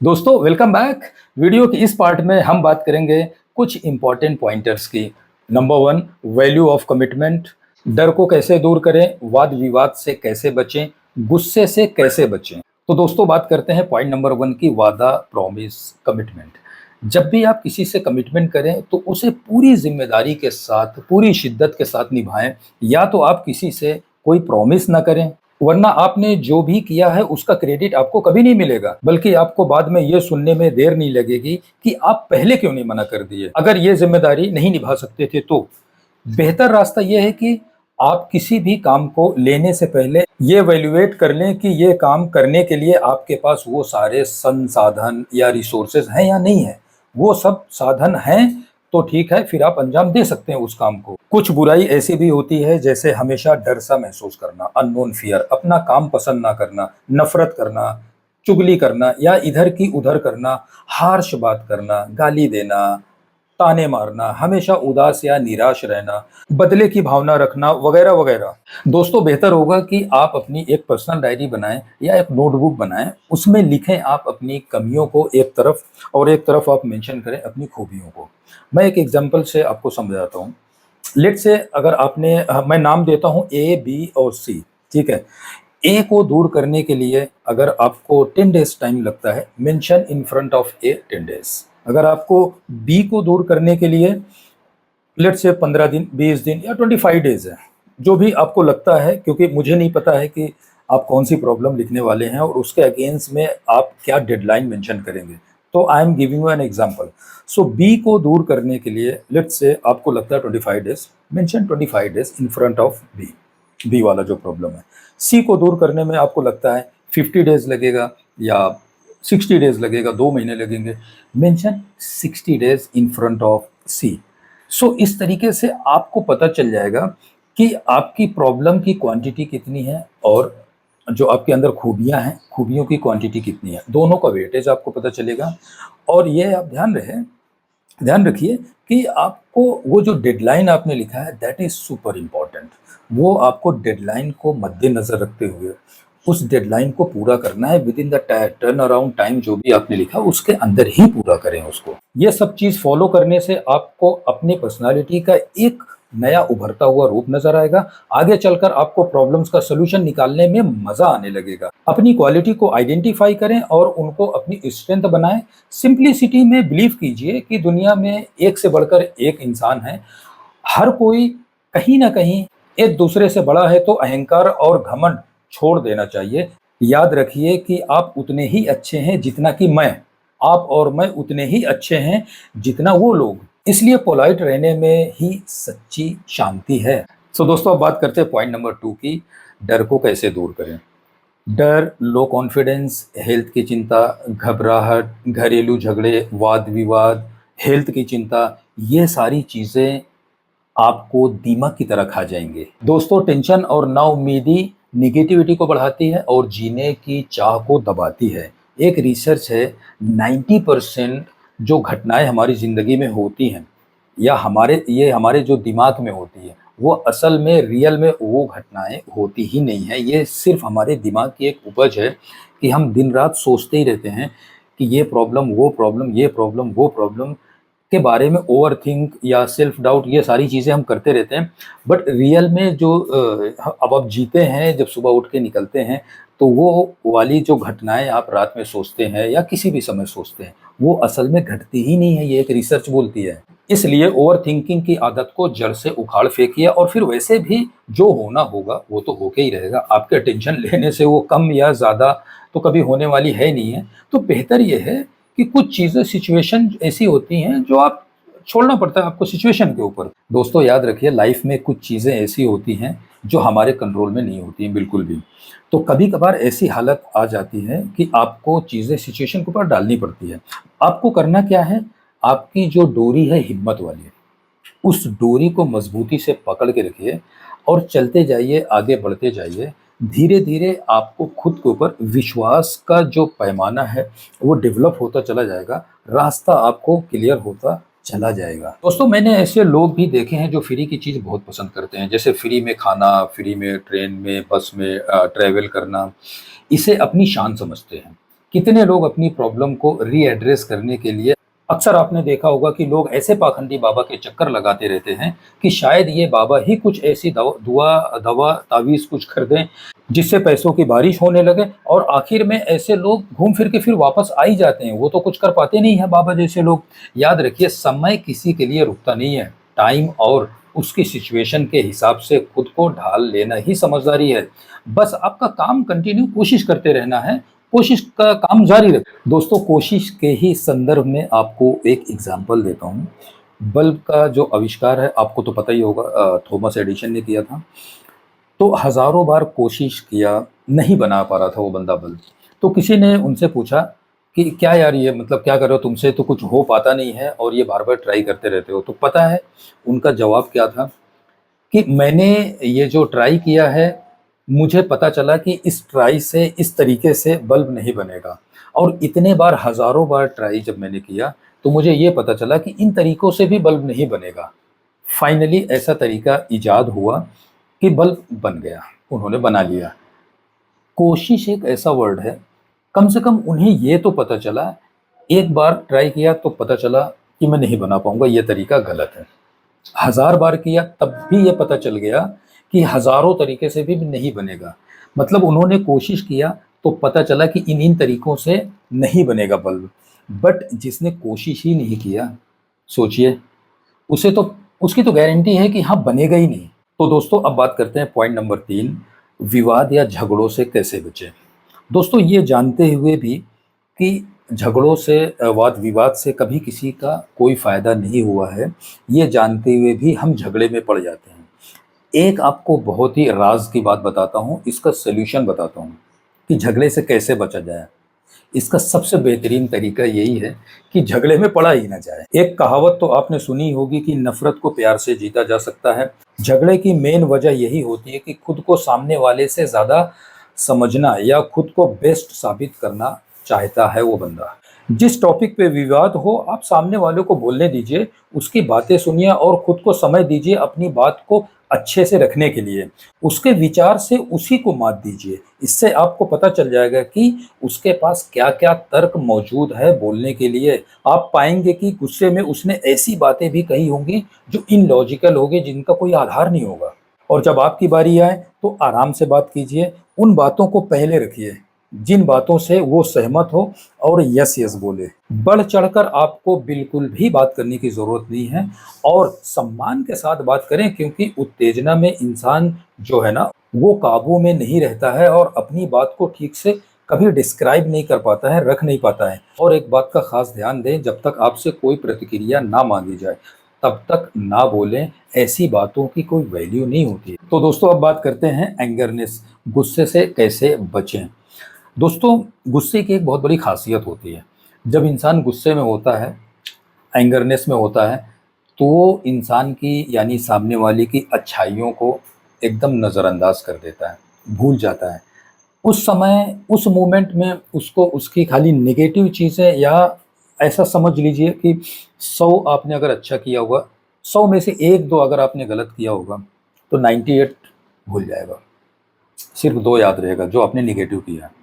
दोस्तों welcome back. Video के इस पार्ट में हम बात करेंगे कुछ इंपॉर्टेंट पॉइंटर्स की। Number one, value of commitment. डर को कैसे दूर करें, वाद विवाद से कैसे बचें, गुस्से से कैसे बचें। तो दोस्तों बात करते हैं पॉइंट नंबर वन की, वादा, प्रॉमिस, कमिटमेंट। जब भी आप किसी से कमिटमेंट करें तो उसे पूरी जिम्मेदारी के साथ, पूरी शिद्दत के साथ निभाएं। या तो आप किसी से कोई प्रॉमिस ना करें, वरना आपने जो भी किया है उसका क्रेडिट आपको कभी नहीं मिलेगा, बल्कि आपको बाद में ये सुनने में देर नहीं लगेगी कि आप पहले क्यों नहीं मना कर दिए, अगर ये जिम्मेदारी नहीं निभा सकते थे तो। बेहतर रास्ता ये है कि आप किसी भी काम को लेने से पहले ये वैल्यूएट कर लें कि ये काम करने के लिए आपके पास वो सारे संसाधन या रिसोर्सेज हैं या नहीं है। वो सब साधन हैं तो ठीक है, फिर आप अंजाम दे सकते हैं उस काम को। कुछ बुराई ऐसी भी होती है जैसे हमेशा डर सा महसूस करना, अननोन फियर, अपना काम पसंद ना करना, नफरत करना, चुगली करना या इधर की उधर करना, हार्श बात करना, गाली देना, ताने मारना, हमेशा उदास या निराश रहना, बदले की भावना रखना, वगैरह वगैरह। दोस्तों बेहतर होगा कि आप अपनी एक पर्सनल डायरी बनाएं या एक नोटबुक बनाएं, उसमें लिखें आप अपनी कमियों को एक तरफ और एक तरफ आप मेंशन करें अपनी खूबियों को। मैं एक एग्जांपल से आपको समझाता हूँ। लेट से अगर आपने मैं नाम देता हूँ ए, बी और सी, ठीक है। ए को दूर करने के लिए अगर आपको 10 डेज टाइम लगता है, mention in front of A 10 days. अगर आपको बी को दूर करने के लिए लेट से 15 दिन, 20 दिन या 25 डेज है, जो भी आपको लगता है, क्योंकि मुझे नहीं पता है कि आप कौन सी प्रॉब्लम लिखने वाले हैं और उसके अगेंस्ट में आप क्या डेडलाइन मेंशन करेंगे। तो I am giving you an example. So B को दूर करने के लिए लेट से आपको लगता है 25 days, mention 25 days in front of B, B वाला जो प्रॉब्लम है। सी को दूर करने में आपको लगता है 50 डेज लगेगा या 60 डेज लगेगा, 2 महीने लगेंगे, mention 60 days in front of C. So इस तरीके से आपको पता चल जाएगा कि आपकी प्रॉब्लम की क्वांटिटी कितनी है और जो आपके अंदर खूबियां हैं, खूबियों की क्वांटिटी कितनी है, दोनों का वेटेज आपको पता चलेगा। और ये आप ध्यान रखिए कि आपको वो जो डेडलाइन आपने लिखा है दैट इज सुपर इम्पॉर्टेंट। वो आपको डेडलाइन को मद्देनजर रखते हुए उस डेडलाइन को पूरा करना है with in the turn around time. जो भी आपने लिखा उसके अंदर ही पूरा करें उसको। ये सब चीज फॉलो करने से आपको अपनी पर्सनालिटी का एक नया उभरता हुआ रूप नजर आएगा। आगे चलकर आपको प्रॉब्लम्स का सोल्यूशन निकालने में मजा आने लगेगा। अपनी क्वालिटी को आइडेंटिफाई करें और उनको अपनी स्ट्रेंथ बनाएं। सिंप्लिसिटी में बिलीव कीजिए कि दुनिया में एक से बढ़कर एक इंसान है। हर कोई कहीं ना कहीं एक दूसरे से बड़ा है, तो अहंकार और घमंड छोड़ देना चाहिए। याद रखिए कि आप उतने ही अच्छे हैं जितना कि मैं, आप और मैं उतने ही अच्छे हैं जितना वो लोग। इसलिए पोलाइट रहने में ही सच्ची शांति है। सो दोस्तों अब बात करते हैं पॉइंट नंबर 2 की, डर को कैसे दूर करें। डर, लो कॉन्फिडेंस, हेल्थ की चिंता, घबराहट, घरेलू झगड़े, वाद विवाद, हेल्थ की चिंता, ये सारी चीजें आपको दीमक की तरह खा जाएंगे। दोस्तों टेंशन और नाउम्मीदी निगेटिविटी को बढ़ाती है और जीने की चाह को दबाती है। एक रिसर्च है, 90% जो घटनाएं हमारी ज़िंदगी में होती हैं या हमारे जो दिमाग में होती है, वो असल में रियल में वो घटनाएं होती ही नहीं है। ये सिर्फ हमारे दिमाग की एक उपज है कि हम दिन रात सोचते ही रहते हैं कि ये प्रॉब्लम, वो प्रॉब्लम, ये प्रॉब्लम, वो प्रॉब्लम के बारे में ओवर थिंक या सेल्फ डाउट, ये सारी चीज़ें हम करते रहते हैं। बट रियल में जो अब आप जीते हैं, जब सुबह उठ के निकलते हैं, तो वो वाली जो घटनाएं आप रात में सोचते हैं या किसी भी समय सोचते हैं, वो असल में घटती ही नहीं है, ये एक रिसर्च बोलती है। इसलिए ओवर थिंकिंग की आदत को जड़ से उखाड़ फेंकिए और फिर वैसे भी जो होना होगा वो तो होके ही रहेगा। आपके टेंशन लेने से वो कम या ज़्यादा तो कभी होने वाली है नहीं है। तो बेहतर ये है कि कुछ चीज़ें, सिचुएशन ऐसी होती हैं जो आप छोड़ना पड़ता है आपको सिचुएशन के ऊपर। दोस्तों याद रखिए, लाइफ में कुछ चीज़ें ऐसी होती हैं जो हमारे कंट्रोल में नहीं होती हैं बिल्कुल भी। तो कभी कभार ऐसी हालत आ जाती है कि आपको चीज़ें सिचुएशन के ऊपर डालनी पड़ती है। आपको करना क्या है, आपकी जो डोरी है हिम्मत वाली, उस डोरी को मजबूती से पकड़ के रखिए और चलते जाइए, आगे बढ़ते जाइए। धीरे धीरे आपको खुद के ऊपर विश्वास का जो पैमाना है वो डेवलप होता चला जाएगा, रास्ता आपको क्लियर होता चला जाएगा। दोस्तों मैंने ऐसे लोग भी देखे हैं जो फ्री की चीज़ बहुत पसंद करते हैं, जैसे फ्री में खाना, फ्री में ट्रेन में, बस में ट्रैवल करना, इसे अपनी शान समझते हैं। कितने लोग अपनी प्रॉब्लम को रीएड्रेस करने के लिए, अक्सर आपने देखा होगा कि लोग ऐसे पाखंडी बाबा के चक्कर लगाते रहते हैं कि शायद ये बाबा ही कुछ ऐसी दवा तावीज़ कुछ कर दें जिससे पैसों की बारिश होने लगे, और आखिर में ऐसे लोग घूम फिर के फिर वापस आ ही जाते हैं। वो तो कुछ कर पाते नहीं है बाबा जैसे लोग। याद रखिए, समय किसी के लिए रुकता नहीं है। टाइम और उसकी सिचुएशन के हिसाब से खुद को ढाल लेना ही समझदारी है। बस आपका काम कंटिन्यू कोशिश करते रहना है, कोशिश का काम जारी रखें। दोस्तों, कोशिश के ही संदर्भ में आपको एक एग्जांपल देता हूँ। बल्ब का जो आविष्कार है आपको तो पता ही होगा, थॉमस एडिसन ने किया था। तो हज़ारों बार कोशिश किया, नहीं बना पा रहा था वो बंदा बल्ब। तो किसी ने उनसे पूछा कि क्या यार, ये मतलब क्या कर रहे हो, तुमसे तो कुछ हो पाता नहीं है और ये बार-बार ट्राई करते रहते हो। तो पता है उनका जवाब क्या था कि मैंने ये जो ट्राई किया है, मुझे पता चला कि इस ट्राई से इस तरीके से बल्ब नहीं बनेगा, और इतने बार हज़ारों बार ट्राई जब मैंने किया तो मुझे ये पता चला कि इन तरीकों से भी बल्ब नहीं बनेगा। फाइनली ऐसा तरीका इजाद हुआ कि बल्ब बन गया, उन्होंने बना लिया। कोशिश एक ऐसा वर्ड है, कम से कम उन्हें ये तो पता चला, एक बार ट्राई किया तो पता चला कि मैं नहीं बना पाऊँगा, ये तरीका गलत है। हज़ार बार किया तब भी ये पता चल गया कि हज़ारों तरीके से भी नहीं बनेगा। मतलब उन्होंने कोशिश किया तो पता चला कि इन तरीकों से नहीं बनेगा बल्ब। बट जिसने कोशिश ही नहीं किया, सोचिए, उसे तो उसकी तो गारंटी है कि हाँ, बनेगा ही नहीं। तो दोस्तों, अब बात करते हैं पॉइंट नंबर 3, विवाद या झगड़ों से कैसे बचें। दोस्तों, ये जानते हुए भी कि झगड़ों से, वाद-विवाद से कभी किसी का कोई फ़ायदा नहीं हुआ है, ये जानते हुए भी हम झगड़े में पड़ जाते हैं। एक आपको बहुत ही राज़ की बात बताता हूँ, इसका सॉल्यूशन बताता हूँ कि झगड़े से कैसे बचा जाए। इसका सबसे बेहतरीन तरीका यही है कि झगड़े में पड़ा ही ना जाए। एक कहावत तो आपने सुनी होगी कि नफ़रत को प्यार से जीता जा सकता है। झगड़े की मेन वजह यही होती है कि खुद को सामने वाले से ज़्यादा समझना या खुद को बेस्ट साबित करना चाहता है वो बंदा। जिस टॉपिक पे विवाद हो, आप सामने वाले को बोलने दीजिए, उसकी बातें सुनिए और खुद को समय दीजिए अपनी बात को अच्छे से रखने के लिए। उसके विचार से उसी को मात दीजिए। इससे आपको पता चल जाएगा कि उसके पास क्या-क्या तर्क मौजूद है बोलने के लिए। आप पाएँगे कि गुस्से में उसने ऐसी बातें भी कही होंगी जो इलॉजिकल होंगी, जिनका कोई आधार नहीं होगा। और जब आपकी बारी आए तो आराम से बात कीजिए, उन बातों को पहले रखिए जिन बातों से वो सहमत हो, और यस यस बोले। बढ़ चढ़कर आपको बिल्कुल भी बात करने की ज़रूरत नहीं है, और सम्मान के साथ बात करें, क्योंकि उत्तेजना में इंसान जो है ना, वो काबू में नहीं रहता है और अपनी बात को ठीक से कभी डिस्क्राइब नहीं कर पाता है, रख नहीं पाता है। और एक बात का ख़ास ध्यान दें, जब तक आपसे कोई प्रतिक्रिया ना मांगी जाए तब तक ना बोलें, ऐसी बातों की कोई वैल्यू नहीं होती है। तो दोस्तों, अब बात करते हैं एंगरनेस, गुस्से से कैसे बचें। दोस्तों, गुस्से की एक बहुत बड़ी ख़ासियत होती है। जब इंसान गुस्से में होता है, एंगरनेस में होता है, तो वो इंसान की यानी सामने वाले की अच्छाइयों को एकदम नज़रअंदाज कर देता है, भूल जाता है। उस समय, उस मोमेंट में उसको उसकी खाली नेगेटिव चीज़ें, या ऐसा समझ लीजिए कि 100 आपने अगर अच्छा किया होगा, 100 में से 1-2 अगर आपने गलत किया होगा, तो 98 भूल जाएगा। सिर्फ़ 2 याद रहेगा जो आपने नेगेटिव किया है।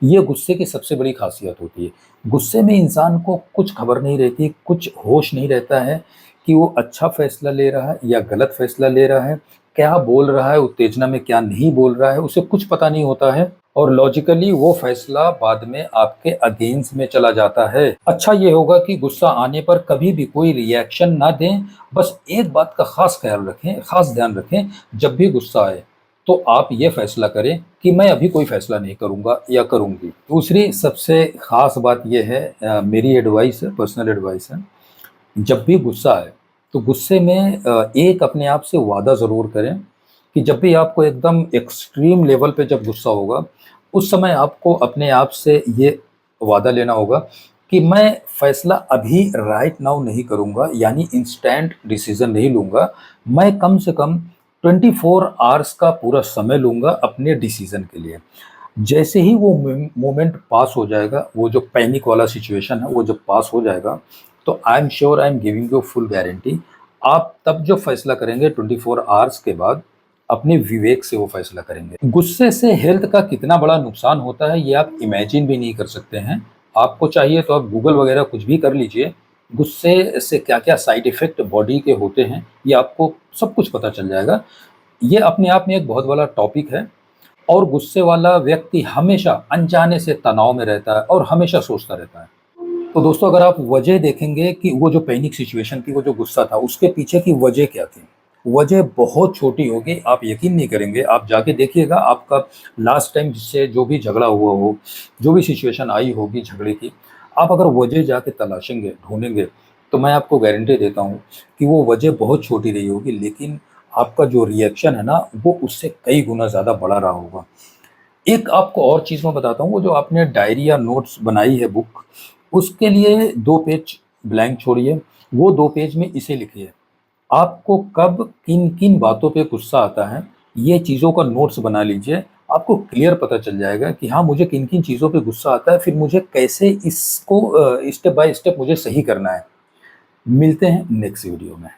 ये गुस्से की सबसे बड़ी ख़ासियत होती है। गुस्से में इंसान को कुछ खबर नहीं रहती, कुछ होश नहीं रहता है कि वो अच्छा फ़ैसला ले रहा है या गलत फ़ैसला ले रहा है, क्या बोल रहा है उत्तेजना में, क्या नहीं बोल रहा है, उसे कुछ पता नहीं होता है, और लॉजिकली वो फ़ैसला बाद में आपके अगेंस्ट में चला जाता है। अच्छा ये होगा कि गुस्सा आने पर कभी भी कोई रिएक्शन ना दें, बस एक बात का ख़ास ख़्याल रखें, ख़ास ध्यान रखें, जब भी गुस्सा आए तो आप ये फैसला करें कि मैं अभी कोई फैसला नहीं करूँगा या करूँगी। दूसरी सबसे ख़ास बात ये है, मेरी एडवाइस है, पर्सनल एडवाइस है, जब भी गुस्सा आए तो गुस्से में एक अपने आप से वादा ज़रूर करें कि जब भी आपको एकदम एक्सट्रीम लेवल पे जब गुस्सा होगा, उस समय आपको अपने आप से ये वादा लेना होगा कि मैं फ़ैसला अभी राइट नाउ नहीं करूँगा, यानी इंस्टेंट डिसीज़न नहीं लूँगा। मैं कम से कम 24 आवर्स का पूरा समय लूँगा अपने डिसीज़न के लिए। जैसे ही वो मोमेंट पास हो जाएगा, वो जो पैनिक वाला सिचुएशन है, वो जब पास हो जाएगा, तो I am sure, I am giving you full guarantee, आप तब जो फैसला करेंगे 24 आवर्स के बाद, अपने विवेक से वो फैसला करेंगे। गुस्से से हेल्थ का कितना बड़ा नुकसान होता है ये आप इमेजिन भी नहीं कर सकते हैं। आपको चाहिए तो आप गूगल वगैरह कुछ भी कर लीजिए, गुस्से से क्या-क्या साइड इफ़ेक्ट बॉडी के होते हैं, ये आपको सब कुछ पता चल जाएगा। ये अपने आप में एक बहुत बड़ा टॉपिक है और गुस्से वाला व्यक्ति हमेशा अनजाने से तनाव में रहता है और हमेशा सोचता रहता है। तो दोस्तों अगर आप वजह देखेंगे कि वो जो पैनिक सिचुएशन थी, वो जो गुस्सा था, उसके पीछे की वजह क्या थी? वजह बहुत छोटी होगी, आप यकीन नहीं करेंगे, आप जाके देखिएगा आपका लास्ट टाइम जिससे जो भी झगड़ा हुआ हो, जो भी सिचुएशन आई होगी झगड़े की, आप अगर वजह जाके तलाशेंगे, ढूँढेंगे, तो मैं आपको गारंटी देता हूँ कि वो वजह बहुत छोटी रही होगी, लेकिन आपका जो रिएक्शन है ना, वो उससे कई गुना ज़्यादा बड़ा रहा होगा। एक आपको और चीज़ मैं बताता हूँ, वो जो आपने डायरी या नोट्स बनाई है बुक, उसके लिए 2 पेज ब्लैंक छोड़िए, वो 2 पेज में इसे लिखिए। आपको कब किन-किन बातों पे गुस्सा आता है, ये चीज़ों का नोट्स बना लीजिए। आपको क्लियर पता चल जाएगा कि हाँ, मुझे किन-किन चीज़ों पे गुस्सा आता है, फिर मुझे कैसे इसको स्टेप बाय स्टेप मुझे सही करना है। मिलते हैं नेक्स्ट वीडियो में।